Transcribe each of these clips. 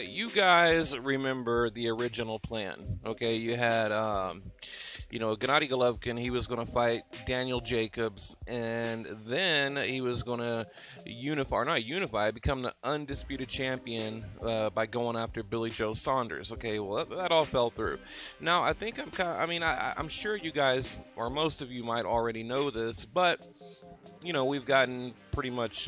You guys remember the original plan, okay? You had, Gennady Golovkin. He was going to fight Daniel Jacobs, and then he was going to become the undisputed champion by going after Billy Joe Saunders. Okay, well that all fell through. Now I think I'm sure you guys, or most of you, might already know this, but we've gotten pretty much.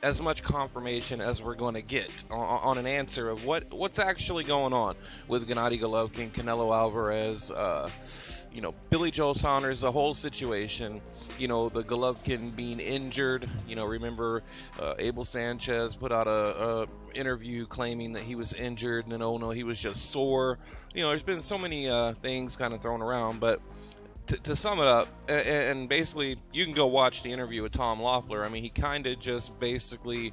As much confirmation as we're going to get on an answer of what's actually going on with Gennady Golovkin, Canelo Alvarez, Billy Joe Saunders, the whole situation. The Golovkin being injured. Remember Abel Sanchez put out a interview claiming that he was injured, and oh no, he was just sore. There's been so many things kind of thrown around, but. To sum it up, and basically, you can go watch the interview with Tom Loffler. I mean, he kind of just basically,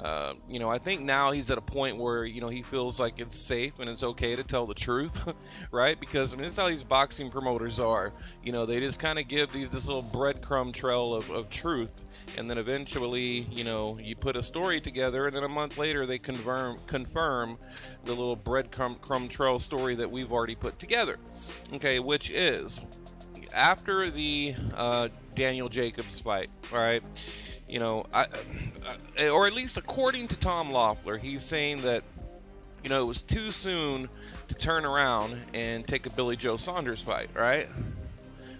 I think now he's at a point where, he feels like it's safe and it's okay to tell the truth, right? Because, this is how these boxing promoters are. They just kind of give this little breadcrumb trail of truth, and then eventually, you put a story together, and then a month later they confirm the little breadcrumb trail story that we've already put together, okay, which is... After the Daniel Jacobs fight, all right, or at least according to Tom Loffler, he's saying that, it was too soon to turn around and take a Billy Joe Saunders fight, right?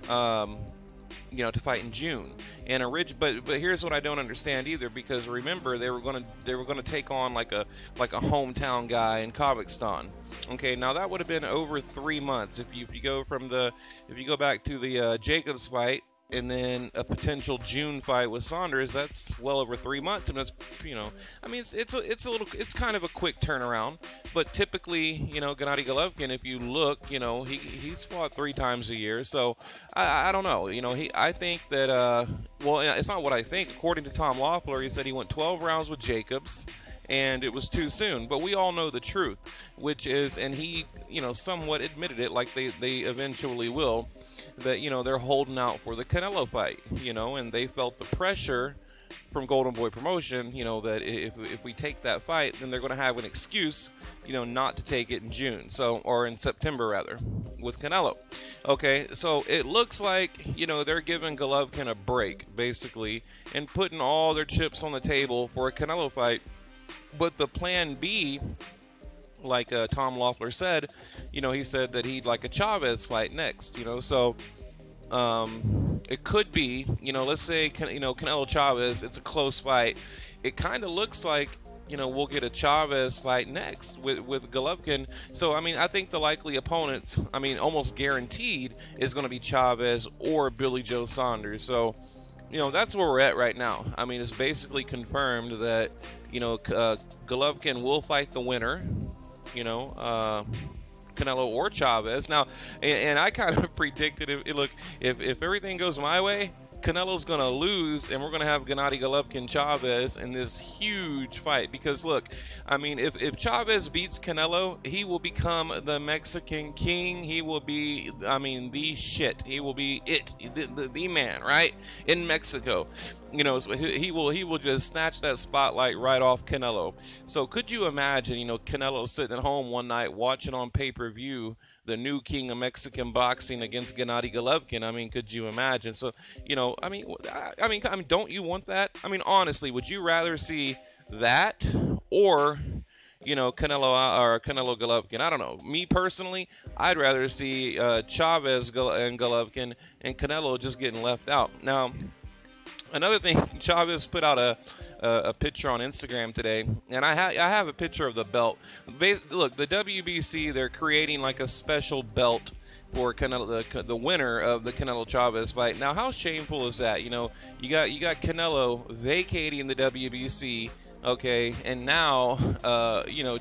To fight in June. And but here's what I don't understand either, because remember they were gonna take on like a hometown guy in Kazakhstan. Okay, now that would have been over 3 months if you go back to the Jacobs fight and then a potential June fight with Saunders. That's well over 3 months, and that's it's kind of a quick turnaround. But typically, Gennady Golovkin, if you look, he's fought 3 times a year. So I don't know. I think that it's not what I think. According to Tom Loeffler, he said he went 12 rounds with Jacobs, and it was too soon. But we all know the truth, which is, and he, somewhat admitted it, like they eventually will, that, they're holding out for the Canelo fight, and they felt the pressure from Golden Boy Promotion, that if we take that fight, then they're going to have an excuse, not to take it in June, or in September rather, with Canelo. Okay, so it looks like, they're giving Golovkin a break, basically, and putting all their chips on the table for a Canelo fight. But the plan B, like Tom Loeffler said, he said that he'd like a Chavez fight next, so it could be, let's say, Canelo Chavez, it's a close fight. It kind of looks like, we'll get a Chavez fight next with Golovkin. So, I think the likely opponents, almost guaranteed, is going to be Chavez or Billy Joe Saunders. So, that's where we're at right now. It's basically confirmed that, Golovkin will fight the winner, Canelo or Chavez. Now, and I kind of predicted, if everything goes my way, Canelo's going to lose, and we're going to have Gennady Golovkin Chavez in this huge fight. Because, look, if Chavez beats Canelo, he will become the Mexican king. He will be, the shit. He will be the man, right, in Mexico. So he will just snatch that spotlight right off Canelo. So could you imagine, Canelo sitting at home one night watching on pay-per-view the new king of Mexican boxing against Gennady Golovkin? Could you imagine? So, don't you want that? Honestly, would you rather see that or, Canelo or Canelo Golovkin? I don't know. Me personally, I'd rather see Chavez and Golovkin and Canelo just getting left out. Now, another thing, Chavez put out a picture on Instagram today, and I have a picture of the belt. Look, the WBC, they're creating like a special belt for Canelo, the winner of the Canelo Chavez fight. Now, how shameful is that? You got Canelo vacating the WBC. Okay, and now,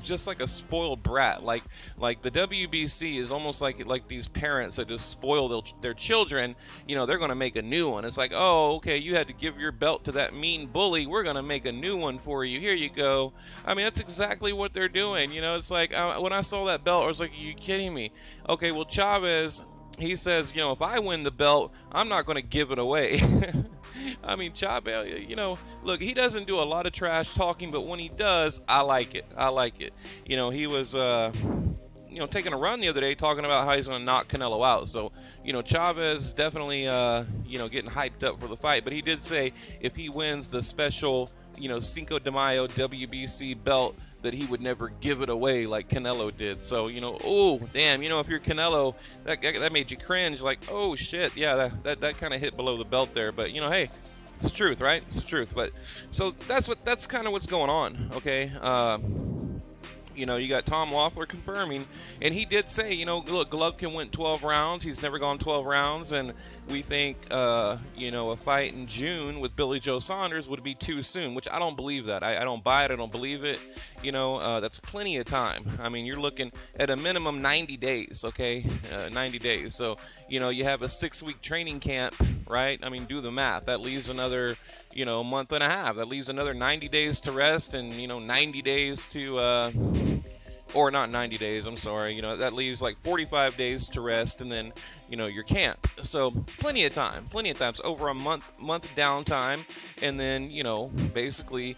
just like a spoiled brat, like the WBC is almost like these parents that just spoil their children. They're going to make a new one. It's like, oh, okay, you had to give your belt to that mean bully. We're going to make a new one for you. Here you go. That's exactly what they're doing. It's like, when I saw that belt, I was like, are you kidding me? Okay, well, Chavez, he says, if I win the belt, I'm not going to give it away. I mean, Chavez, you know, look, he doesn't do a lot of trash talking, but when he does, I like it. I like it. You know, he was, you know, taking a run the other day talking about how he's going to knock Canelo out. So, you know, Chavez definitely, you know, getting hyped up for the fight. But he did say if he wins the special, you know, Cinco de Mayo WBC belt, that he would never give it away like Canelo did. So, you know, oh, damn, you know, if you're Canelo, that made you cringe. Like, oh, shit, yeah, that kind of hit below the belt there. But, you know, hey, it's the truth, right? It's the truth. But so that's kind of what's going on, okay? You know, you got Tom Loffler confirming, and he did say, you know, look, Golovkin went 12 rounds. He's never gone 12 rounds, and we think, you know, a fight in June with Billy Joe Saunders would be too soon, which I don't believe that. I don't buy it. I don't believe it. You know, that's plenty of time. I mean, you're looking at a minimum 90 days, okay? 90 days. So, you know, you have a 6-week training camp, right? I mean, do the math. That leaves another, you know, month and a half. That leaves another 90 days to rest and, you know, 90 days to, or not 90 days, I'm sorry, you know, that leaves like 45 days to rest and then, you know, your camp. So plenty of time. It's over a month downtime and then, you know, basically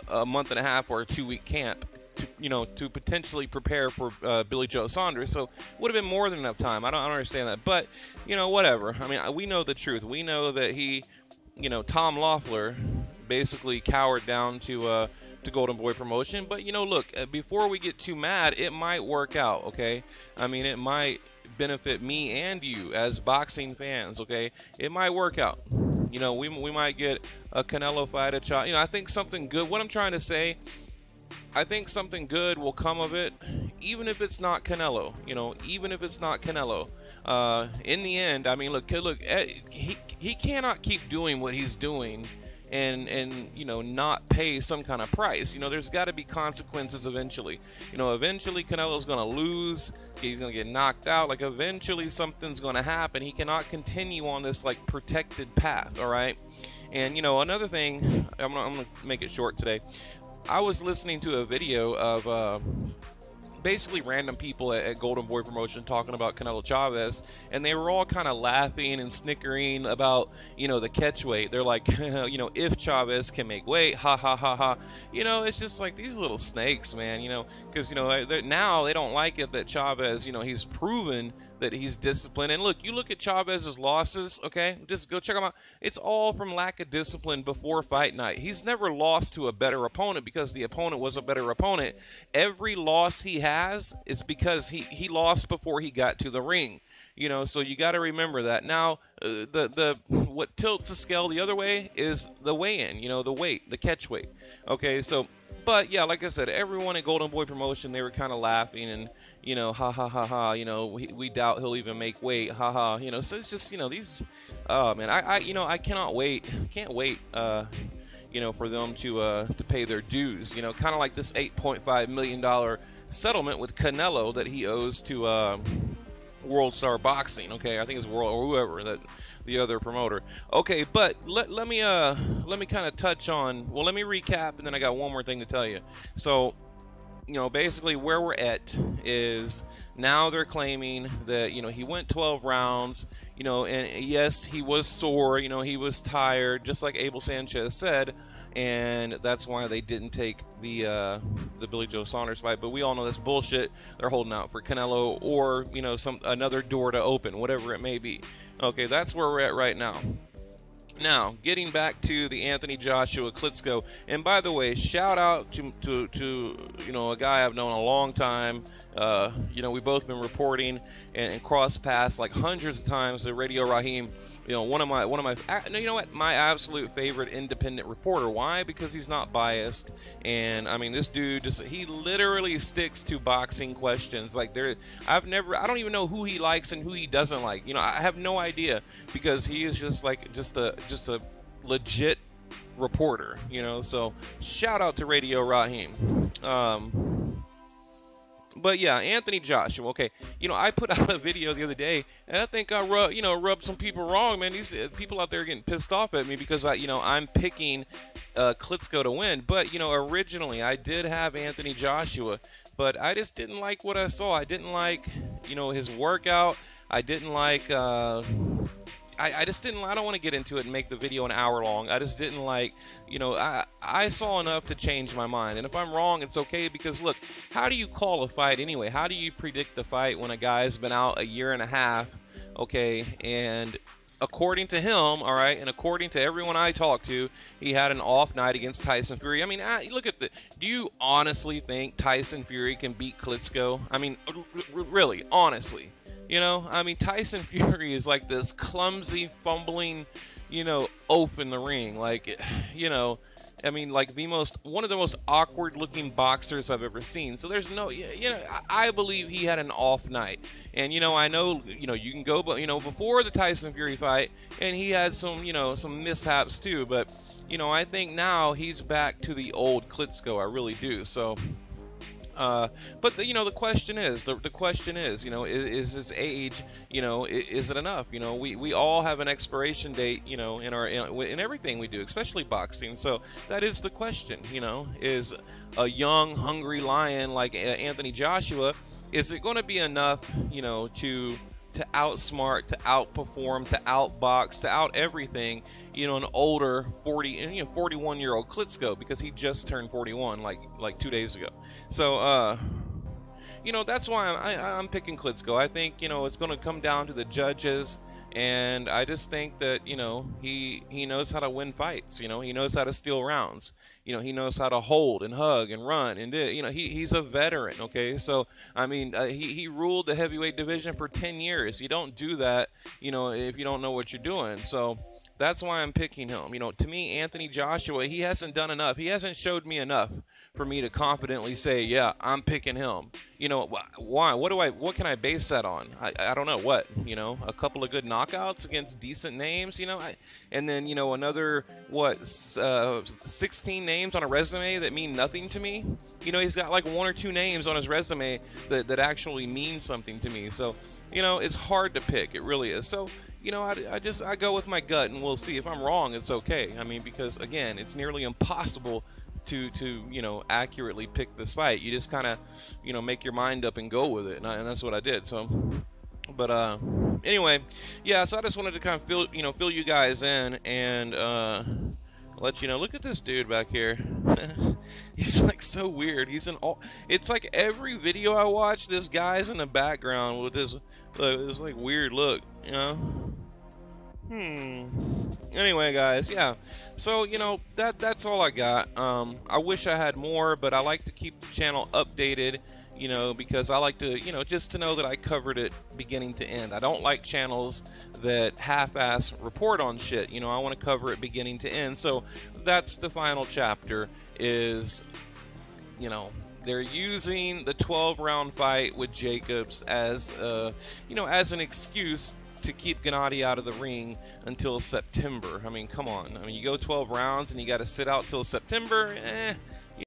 a month and a half or a 2-week camp to, you know, to potentially prepare for Billy Joe Saunders. So would have been more than enough time. I don't understand that, but, you know, whatever. I mean, we know the truth. We know that he, you know, Tom Loffler basically cowered down to Golden Boy Promotion. But, you know, look, before we get too mad, it might work out, okay? I mean, it might benefit me and you as boxing fans, okay? It might work out. You know, we might get a Canelo fight, you know, I think something good. What I'm trying to say, I think something good will come of it, even if it's not Canelo, you know, even if it's not Canelo. In the end, I mean, look, he cannot keep doing what he's doing and you know, not pay some kind of price. You know, there's got to be consequences eventually. You know, eventually Canelo's going to lose. He's going to get knocked out. Like, eventually something's going to happen. He cannot continue on this, like, protected path, all right? And, you know, another thing, I'm going to make it short today. I was listening to a video of basically random people at Golden Boy Promotion talking about Canelo Chavez, and they were all kind of laughing and snickering about, you know, the catch weight. They're like, you know, if Chavez can make weight, ha ha ha ha. You know, it's just like these little snakes, man, you know, because, you know, now they don't like it that Chavez, you know, he's proven that he's disciplined. And look, you look at Chavez's losses, okay? Just go check them out. It's all from lack of discipline before fight night. He's never lost to a better opponent because the opponent was a better opponent. Every loss he has is because he lost before he got to the ring. You know, so you got to remember that. Now, what tilts the scale the other way is the weigh-in, you know, the weight, the catch weight. Okay, so, but yeah, like I said, everyone at Golden Boy Promotion, they were kind of laughing and, you know, ha ha ha ha, you know, we doubt he'll even make weight, ha ha, you know. So it's just, you know, these, oh man, you know, I can't wait, you know, for them to pay their dues, you know, kind of like this $8.5 million settlement with Canelo that he owes to World Star Boxing. Okay, I think it's World or whoever, that the other promoter. Okay, but let me kind of touch on, well, let me recap, and then I got one more thing to tell you. So, you know, basically where we're at is now they're claiming that, you know, he went 12 rounds, you know, and yes, he was sore, you know, he was tired, just like Abel Sanchez said, and that's why they didn't take the Billy Joe Saunders fight. But we all know that's bullshit. They're holding out for Canelo or, you know, another door to open, whatever it may be. Okay, that's where we're at right now. Now, getting back to the Anthony Joshua Klitschko, and by the way, shout out to you know, a guy I've known a long time. You know, we've both been reporting and cross paths like hundreds of times to Radio Raheem. You know, one of my you know what, my absolute favorite independent reporter. Why? Because he's not biased, and I mean, this dude he literally sticks to boxing questions. Like I don't even know who he likes and who he doesn't like. You know, I have no idea, because he is just a legit reporter, you know. So shout out to Radio Raheem. But yeah, Anthony Joshua. Okay, you know, I put out a video the other day, and I think I rubbed some people wrong, man. These people out there are getting pissed off at me because I'm picking Klitschko to win. But you know, originally I did have Anthony Joshua, but I just didn't like what I saw. I didn't like, you know, his workout. I didn't like I just didn't. I don't want to get into it and make the video an hour long. I just didn't like, you know, I saw enough to change my mind. And if I'm wrong, it's okay, because look, how do you call a fight anyway? How do you predict the fight when a guy's been out a year and a half, okay, and according to him, all right, and according to everyone I talked to, he had an off night against Tyson Fury. I mean, look at the. Do you honestly think Tyson Fury can beat Klitschko? I mean, really, honestly, you know, I mean, Tyson Fury is like this clumsy, fumbling, you know, oaf in the ring, like, you know. I mean, like one of the most awkward-looking boxers I've ever seen. So there's no, you know, I believe he had an off night. And you know, I know, you know, you can go, but you know, before the Tyson Fury fight, and he had some, you know, some mishaps too. But you know, I think now he's back to the old Klitschko. I really do. So. But you know, the question is, you know, is his age, you know, is it enough? You know, we all have an expiration date, you know, in everything we do, especially boxing. So that is the question. You know, is a young, hungry lion like Anthony Joshua, is it going to be enough, you know, to outsmart, to outperform, to outbox, to out everything, you know, an older 41-year-old Klitschko, because he just turned 41 like 2 days ago. So you know, that's why I'm picking Klitschko. I think, you know, it's going to come down to the judges, and I just think that, you know, he knows how to win fights. You know, he knows how to steal rounds. You know, he knows how to hold and hug and run, and you know, he's a veteran. Okay, so I mean, he ruled the heavyweight division for 10 years. You don't do that, you know, if you don't know what you're doing. So that's why I'm picking him. You know, to me, Anthony Joshua, he hasn't done enough. He hasn't showed me enough for me to confidently say, yeah, I'm picking him. You know, why? What can I base that on? I don't know. What? You know, a couple of good knockouts against decent names, you know, and then, you know, another, 16 names on a resume that mean nothing to me. You know, he's got like 1 or 2 names on his resume that actually mean something to me. So, you know, it's hard to pick. It really is. So, you know, I go with my gut, and we'll see. If I'm wrong, it's okay. I mean, because again, it's nearly impossible to you know, accurately pick this fight. You just kind of, you know, make your mind up and go with it, and that's what I did. So, but anyway, yeah. So I just wanted to kind of fill you guys in, and let you know. Look at this dude back here. He's like so weird. He's in all. It's like every video I watch, this guy's in the background with this like weird look, you know. Anyway, guys, yeah. So, you know, that's all I got. I wish I had more, but I like to keep the channel updated, you know, because I like to, you know, just to know that I covered it beginning to end. I don't like channels that half-ass report on shit. You know, I want to cover it beginning to end. So that's the final chapter, is, you know, they're using the 12-round fight with Jacobs as, you know, as an excuse to keep Gennady out of the ring until September. I mean, come on. I mean, you go 12 rounds and you got to sit out till September.